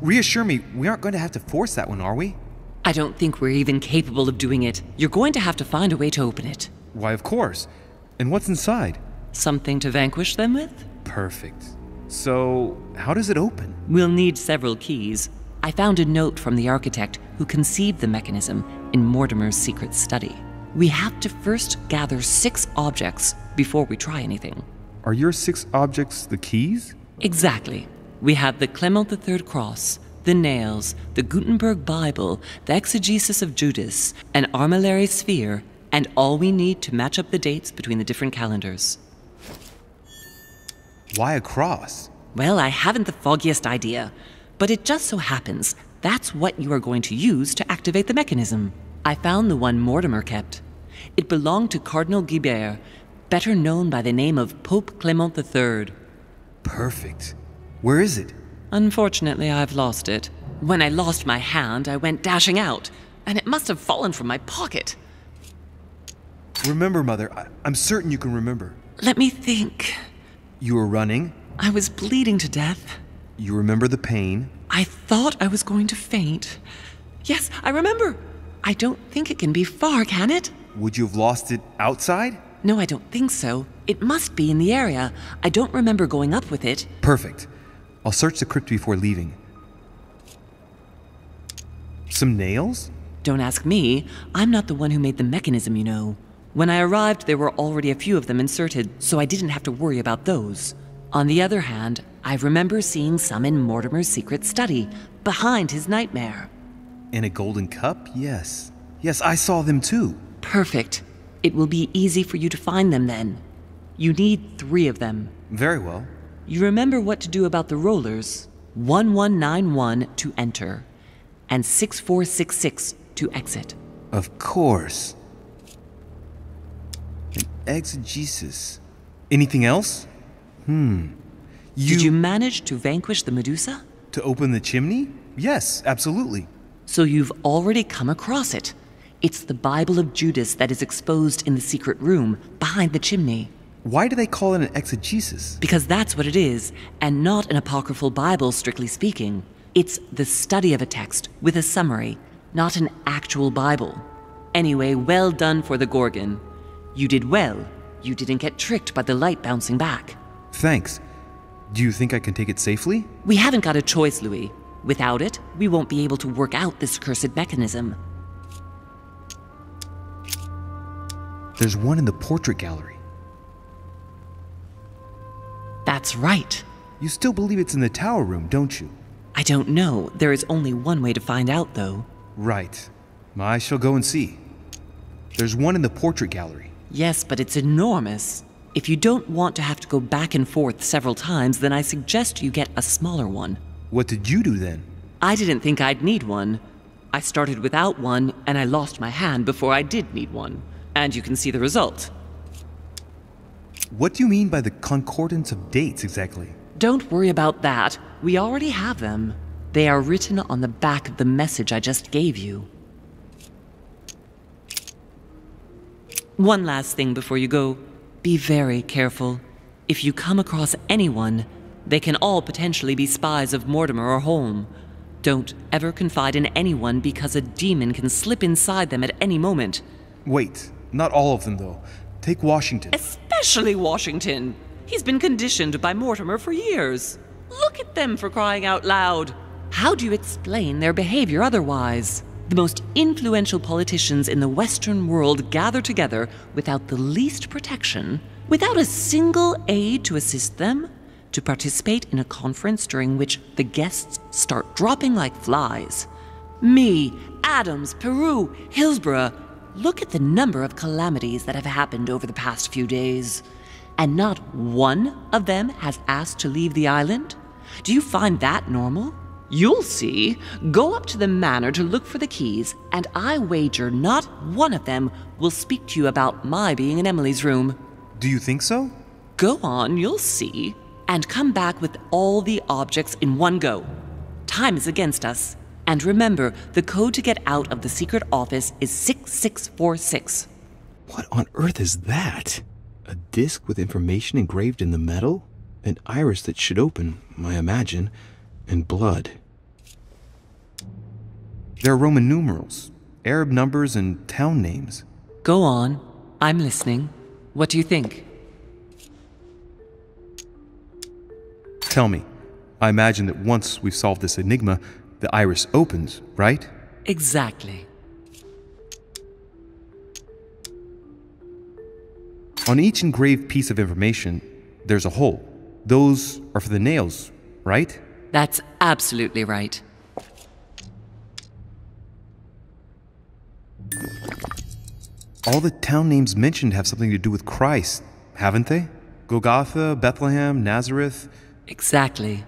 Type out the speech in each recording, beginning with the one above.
Reassure me, we aren't going to have to force that one, are we? I don't think we're even capable of doing it. You're going to have to find a way to open it. Why, of course. And what's inside? Something to vanquish them with? Perfect. So, how does it open? We'll need several keys. I found a note from the architect who conceived the mechanism in Mortimer's secret study. We have to first gather 6 objects before we try anything. Are your 6 objects the keys? Exactly. We have the Clement III cross, the nails, the Gutenberg Bible, the exegesis of Judas, an armillary sphere, and all we need to match up the dates between the different calendars. Why a cross? Well, I haven't the foggiest idea, but it just so happens that's what you are going to use to activate the mechanism. I found the one Mortimer kept. It belonged to Cardinal Guibert, better known by the name of Pope Clement III. Perfect. Where is it? Unfortunately, I've lost it. When I lost my hand, I went dashing out, and it must have fallen from my pocket. Remember, Mother. I'm certain you can remember. Let me think. You were running. I was bleeding to death. You remember the pain. I thought I was going to faint. Yes, I remember. I don't think it can be far, can it? Would you have lost it outside? No, I don't think so. It must be in the area. I don't remember going up with it. Perfect. I'll search the crypt before leaving. Some nails? Don't ask me. I'm not the one who made the mechanism, you know. When I arrived, there were already a few of them inserted, so I didn't have to worry about those. On the other hand, I remember seeing some in Mortimer's secret study, behind his nightmare. In a golden cup? Yes. Yes, I saw them too. Perfect. It will be easy for you to find them then. You need 3 of them. Very well. You remember what to do about the rollers. 1191 to enter, and 6466 to exit. Of course. An exegesis. Anything else? Did you manage to vanquish the Medusa? To open the chimney? Yes, absolutely. So you've already come across it. It's the Bible of Judas that is exposed in the secret room behind the chimney. Why do they call it an exegesis? Because that's what it is, and not an apocryphal Bible, strictly speaking. It's the study of a text with a summary, not an actual Bible. Anyway, well done for the Gorgon. You did well. You didn't get tricked by the light bouncing back. Thanks. Do you think I can take it safely? We haven't got a choice, Louis. Without it, we won't be able to work out this cursed mechanism. There's one in the portrait gallery. That's right. You still believe it's in the tower room, don't you? I don't know. There is only one way to find out, though. Right. I shall go and see. There's one in the portrait gallery. Yes, but it's enormous. If you don't want to have to go back and forth several times, then I suggest you get a smaller one. What did you do then? I didn't think I'd need one. I started without one, and I lost my hand before I did need one. And you can see the result. What do you mean by the concordance of dates exactly? Don't worry about that. We already have them. They are written on the back of the message I just gave you. One last thing before you go. Be very careful. If you come across anyone, they can all potentially be spies of Mortimer or Holm. Don't ever confide in anyone because a demon can slip inside them at any moment. Wait, not all of them though. Take Washington. Especially Washington. He's been conditioned by Mortimer for years. Look at them, for crying out loud. How do you explain their behavior otherwise? The most influential politicians in the Western world gather together without the least protection, without a single aid to assist them, to participate in a conference during which the guests start dropping like flies. Me, Adams, Peru, Hillsborough. Look at the number of calamities that have happened over the past few days. And not one of them has asked to leave the island? Do you find that normal? You'll see. Go up to the manor to look for the keys, and I wager not one of them will speak to you about my being in Emily's room. Do you think so? Go on, you'll see. And come back with all the objects in one go. Time is against us. And remember, the code to get out of the secret office is 6646. What on earth is that? A disc with information engraved in the metal? An iris that should open, I imagine, and blood. There are Roman numerals, Arab numbers, and town names. Go on. I'm listening. What do you think? Tell me, I imagine that once we've solved this enigma, the iris opens, right? Exactly. On each engraved piece of information, there's a hole. Those are for the nails, right? That's absolutely right. All the town names mentioned have something to do with Christ, haven't they? Golgotha, Bethlehem, Nazareth. Exactly.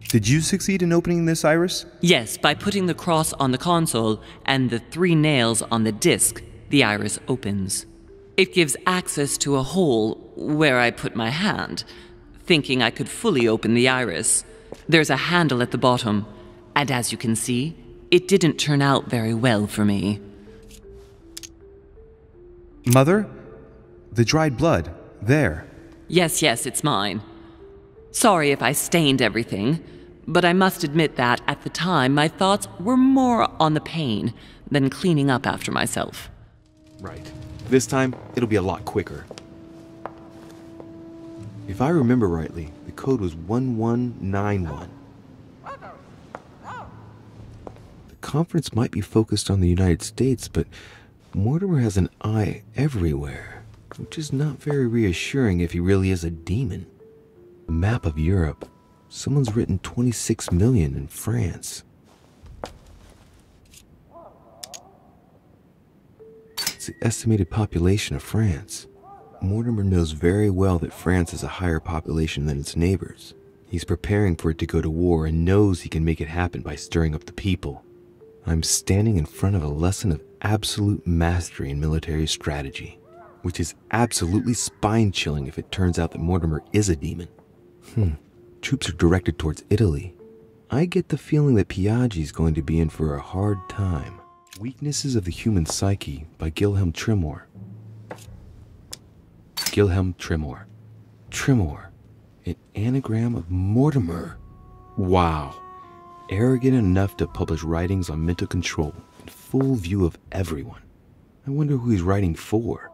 Did you succeed in opening this iris? Yes, by putting the cross on the console and the 3 nails on the disc, the iris opens. It gives access to a hole where I put my hand, thinking I could fully open the iris. There's a handle at the bottom, and as you can see, it didn't turn out very well for me. Mother? The dried blood. There. Yes, it's mine. Sorry if I stained everything, but I must admit that, at the time, my thoughts were more on the pain than cleaning up after myself. Right. This time, it'll be a lot quicker. If I remember rightly, the code was 1191. The conference might be focused on the United States, but Mortimer has an eye everywhere, which is not very reassuring if he really is a demon. A map of Europe. Someone's written 26 million in France. It's the estimated population of France. Mortimer knows very well that France has a higher population than its neighbors. He's preparing for it to go to war and knows he can make it happen by stirring up the people. I'm standing in front of a lesson of absolute mastery in military strategy, which is absolutely spine-chilling if it turns out that Mortimer is a demon. Troops are directed towards Italy. I get the feeling that Piaggi's going to be in for a hard time. Weaknesses of the Human Psyche by Guilherme Trimor. Guilherme Trimor. Trimor. An anagram of Mortimer. Wow. Arrogant enough to publish writings on mental control in full view of everyone. I wonder who he's writing for.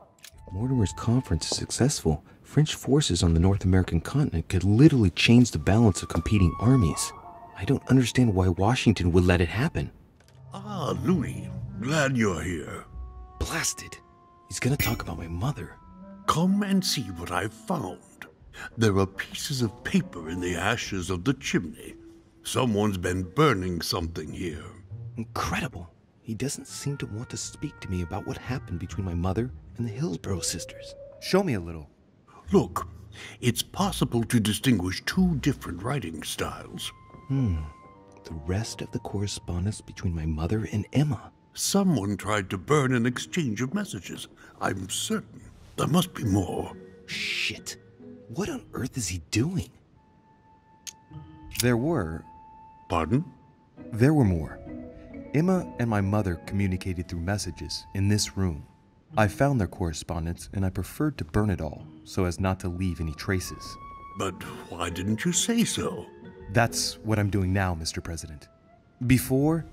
If Mortimer's conference is successful, French forces on the North American continent could literally change the balance of competing armies. I don't understand why Washington would let it happen. Ah, Louis. Glad you're here. Blasted. He's gonna talk about my mother. Come and see what I've found. There are pieces of paper in the ashes of the chimney. Someone's been burning something here. Incredible. He doesn't seem to want to speak to me about what happened between my mother and the Hillsborough sisters. Show me a little. Look, it's possible to distinguish 2 different writing styles. The rest of the correspondence between my mother and Emma. Someone tried to burn an exchange of messages. I'm certain. There must be more. Shit. What on earth is he doing? There were Pardon? more. Emma and my mother communicated through messages in this room. I found their correspondence and I preferred to burn it all so as not to leave any traces. But why didn't you say so? That's what I'm doing now, Mr. President. Before,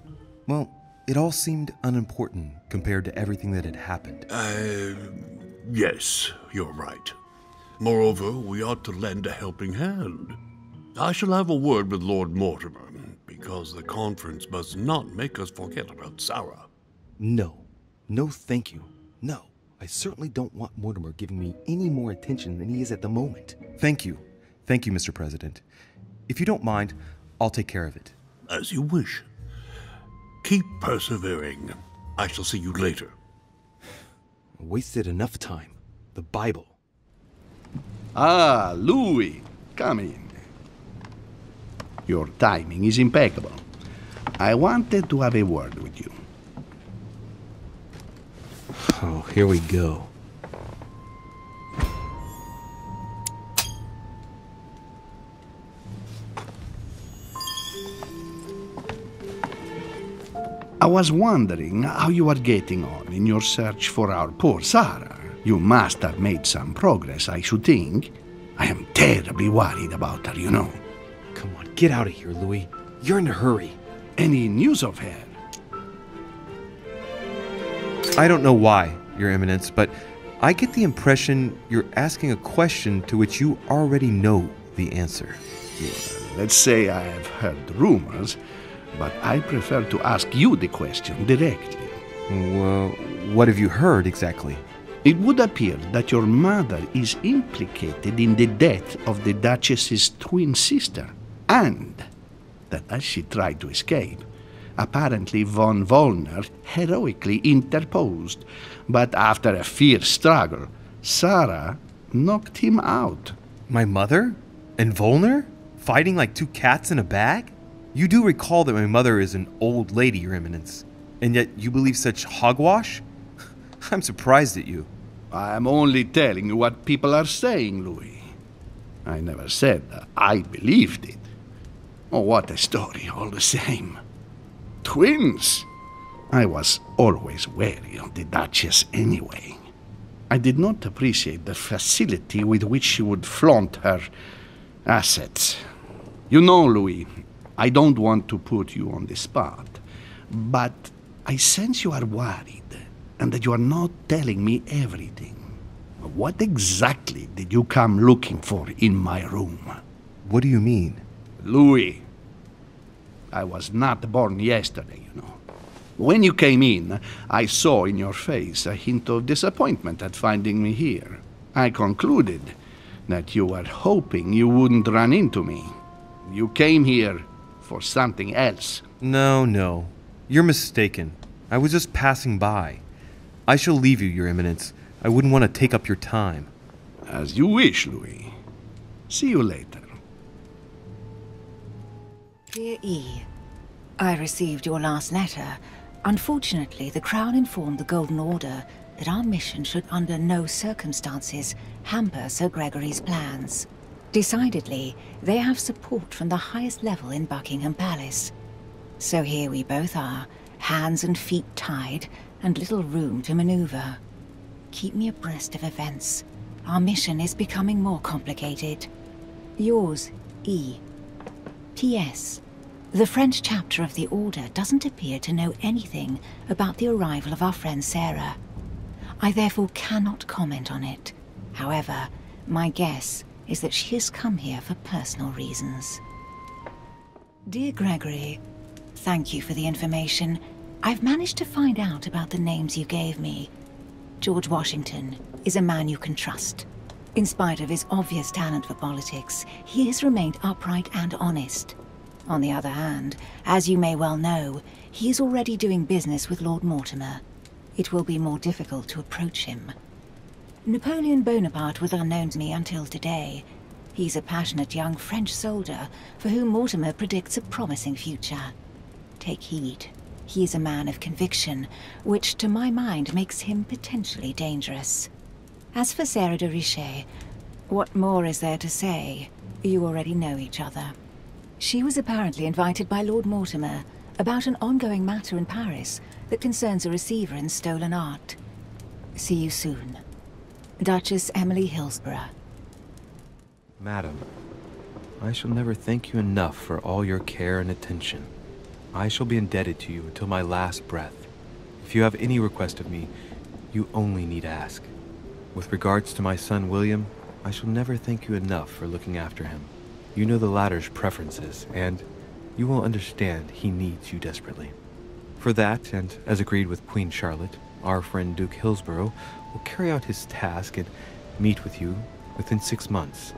well, it all seemed unimportant compared to everything that had happened. Yes, you're right. Moreover, we ought to lend a helping hand. I shall have a word with Lord Mortimer, because the conference must not make us forget about Sarah. No. No, thank you. No. I certainly don't want Mortimer giving me any more attention than he is at the moment. Thank you. Thank you, Mr. President. If you don't mind, I'll take care of it. As you wish. Keep persevering. I shall see you later. I wasted enough time. The Bible. Ah, Louis, come in. Your timing is impeccable. I wanted to have a word with you. Oh, here we go. I was wondering how you are getting on in your search for our poor Sarah. You must have made some progress, I should think. I am terribly worried about her, you know. Come on, get out of here, Louis. You're in a hurry. Any news of her? I don't know why, Your Eminence, but I get the impression you're asking a question to which you already know the answer. Well, let's say I have heard rumors, but I prefer to ask you the question directly. Well, what have you heard exactly? It would appear that your mother is implicated in the death of the Duchess's twin sister, and that as she tried to escape, apparently von Wollner heroically interposed, but after a fierce struggle, Sarah knocked him out. My mother? And Volner? Fighting like two cats in a bag? You do recall that my mother is an old lady, Your Eminence, and yet you believe such hogwash? I'm surprised at you. I'm only telling you what people are saying, Louis. I never said that I believed it. Oh, what a story, all the same. Twins! I was always wary of the Duchess anyway. I did not appreciate the facility with which she would flaunt her assets. You know, Louis, I don't want to put you on the spot, but I sense you are worried and that you are not telling me everything. What exactly did you come looking for in my room? What do you mean? Louis, I was not born yesterday, you know. When you came in, I saw in your face a hint of disappointment at finding me here. I concluded that you were hoping you wouldn't run into me. You came here for something else. No. You're mistaken. I was just passing by. I shall leave you, Your Eminence. I wouldn't want to take up your time. As you wish, Louis. See you later. Dear E, I received your last letter. Unfortunately, the Crown informed the Golden Order that our mission should under no circumstances hamper Sir Gregory's plans. Decidedly, they have support from the highest level in Buckingham Palace. So here we both are, hands and feet tied, and little room to maneuver. Keep me abreast of events. Our mission is becoming more complicated. Yours, E. P.S. The French chapter of the Order doesn't appear to know anything about the arrival of our friend Sarah. I therefore cannot comment on it. However, my guess is that she has come here for personal reasons. Dear Gregory, thank you for the information. I've managed to find out about the names you gave me. George Washington is a man you can trust. In spite of his obvious talent for politics, he has remained upright and honest. On the other hand, as you may well know, he is already doing business with Lord Mortimer. It will be more difficult to approach him. Napoleon Bonaparte was unknown to me until today. He's a passionate young French soldier for whom Mortimer predicts a promising future. Take heed. He is a man of conviction, which to my mind makes him potentially dangerous. As for Sarah de Richet, what more is there to say? You already know each other. She was apparently invited by Lord Mortimer about an ongoing matter in Paris that concerns a receiver in stolen art. See you soon. Duchess Emily Hillsborough. Madam, I shall never thank you enough for all your care and attention. I shall be indebted to you until my last breath. If you have any request of me, you only need ask. With regards to my son William, I shall never thank you enough for looking after him. You know the latter's preferences, and you will understand he needs you desperately. For that, and as agreed with Queen Charlotte, our friend Duke Hillsborough will carry out his task and meet with you within 6 months.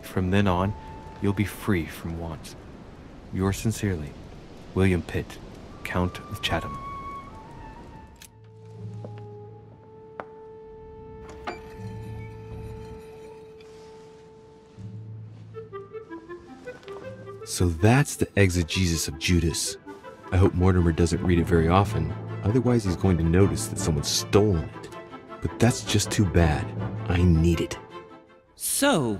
From then on, you'll be free from want. Yours sincerely, William Pitt, Count of Chatham. So that's the exegesis of Judas. I hope Mortimer doesn't read it very often, otherwise he's going to notice that someone's stolen it. But that's just too bad. I need it. So,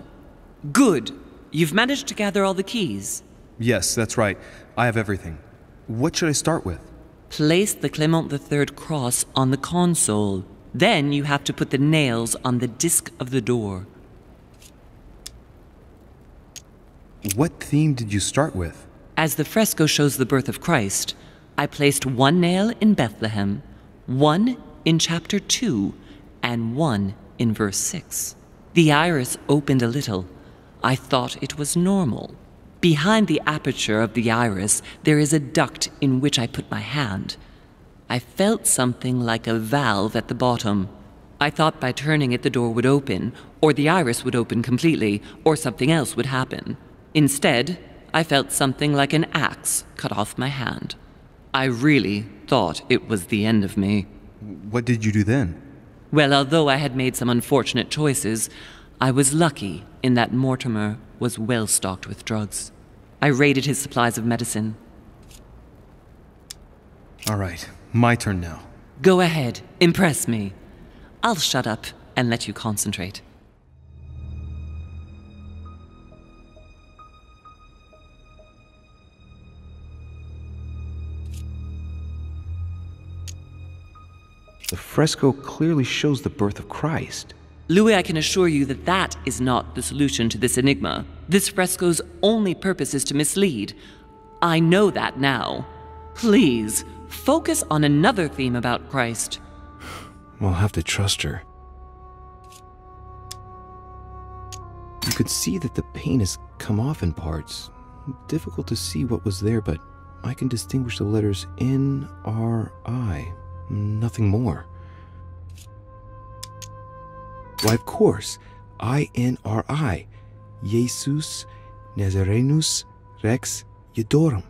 good. You've managed to gather all the keys. Yes, that's right. I have everything. What should I start with? Place the Clement III cross on the console. Then you have to put the nails on the disc of the door. What theme did you start with? As the fresco shows the birth of Christ, I placed one nail in Bethlehem, one in chapter 2, and one in verse 6. The iris opened a little. I thought it was normal. Behind the aperture of the iris, there is a duct in which I put my hand. I felt something like a valve at the bottom. I thought by turning it the door would open, or the iris would open completely, or something else would happen. Instead, I felt something like an axe cut off my hand. I really thought it was the end of me. What did you do then? Well, although I had made some unfortunate choices, I was lucky in that Mortimer was well stocked with drugs. I raided his supplies of medicine. All right, my turn now. Go ahead, impress me. I'll shut up and let you concentrate. The fresco clearly shows the birth of Christ. Louis, I can assure you that that is not the solution to this enigma. This fresco's only purpose is to mislead. I know that now. Please, focus on another theme about Christ. We'll have to trust her. You could see that the paint has come off in parts. Difficult to see what was there, but I can distinguish the letters N-R-I. Nothing more. Why, of course, I-N-R-I. Jesus Nazarenus Rex Eudorum.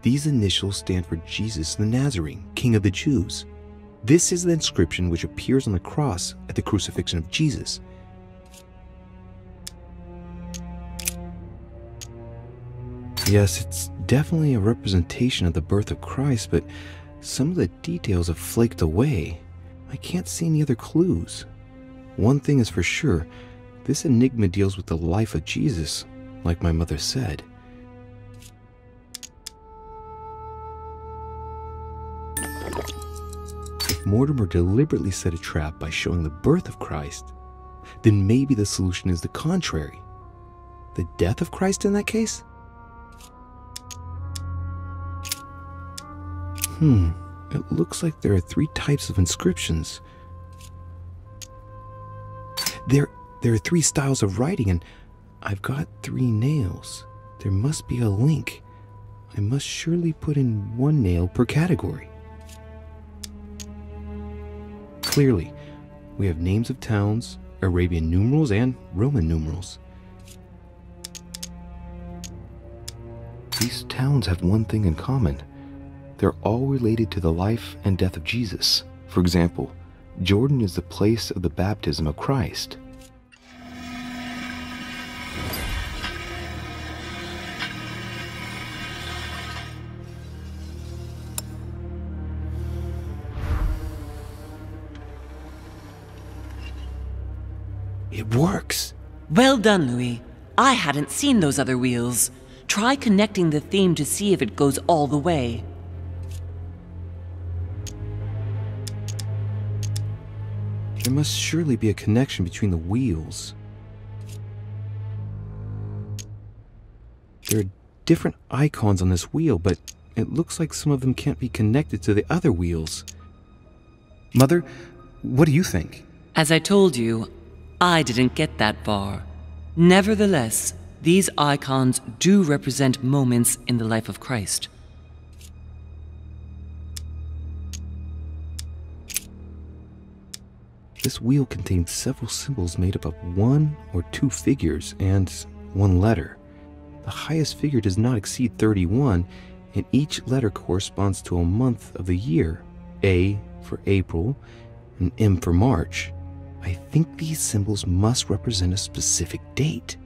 These initials stand for Jesus the Nazarene, King of the Jews. This is the inscription which appears on the cross at the crucifixion of Jesus. Yes, it's definitely a representation of the birth of Christ, but some of the details have flaked away. I can't see any other clues. One thing is for sure, this enigma deals with the life of Jesus, like my mother said. If Mortimer deliberately set a trap by showing the birth of Christ, then maybe the solution is the contrary. The death of Christ in that case? It looks like there are 3 types of inscriptions. There are 3 styles of writing, and I've got 3 nails. There must be a link. I must surely put in 1 nail per category. Clearly, we have names of towns, Arabian numerals, and Roman numerals. These towns have one thing in common. They're all related to the life and death of Jesus. For example, Jordan is the place of the baptism of Christ. It works! Well done, Louis. I hadn't seen those other wheels. Try connecting the theme to see if it goes all the way. There must surely be a connection between the wheels. There are different icons on this wheel, but it looks like some of them can't be connected to the other wheels. Mother, what do you think? As I told you, I didn't get that far. Nevertheless, these icons do represent moments in the life of Christ. This wheel contains several symbols made up of 1 or 2 figures and 1 letter. The highest figure does not exceed 31, and each letter corresponds to a month of the year. A for April, and M for March. I think these symbols must represent a specific date.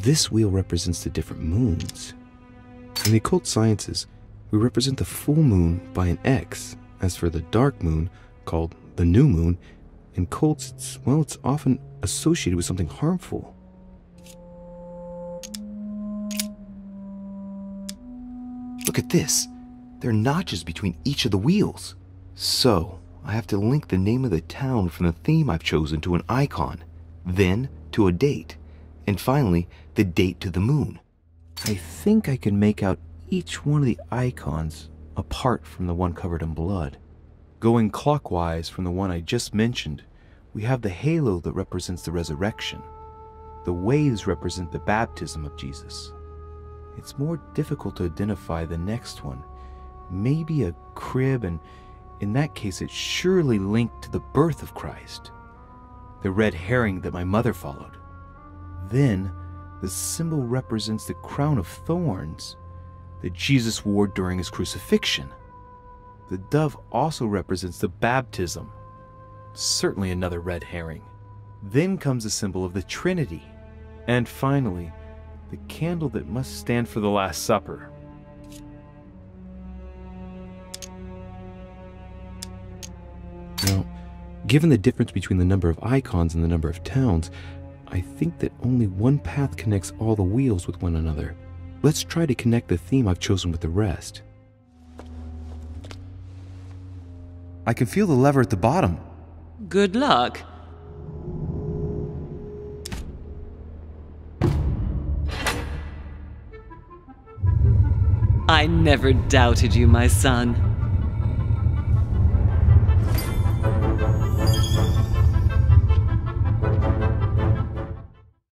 This wheel represents the different moons. In the occult sciences, we represent the full moon by an X. As for the dark moon, called the new moon, in cults, it's often associated with something harmful. Look at this. There are notches between each of the wheels. So, I have to link the name of the town from the theme I've chosen to an icon, then to a date. And finally, the date to the moon. I think I can make out each one of the icons apart from the one covered in blood. Going clockwise from the one I just mentioned, we have the halo that represents the resurrection. The waves represent the baptism of Jesus. It's more difficult to identify the next one. Maybe a crib, and in that case it's surely linked to the birth of Christ. The red herring that my mother followed. Then, the symbol represents the crown of thorns that Jesus wore during his crucifixion. The dove also represents the baptism. Certainly another red herring. Then comes the symbol of the Trinity. And finally, the candle that must stand for the Last Supper. Now, given the difference between the number of icons and the number of towns, I think that only one path connects all the wheels with one another. Let's try to connect the theme I've chosen with the rest. I can feel the lever at the bottom. Good luck. I never doubted you, my son.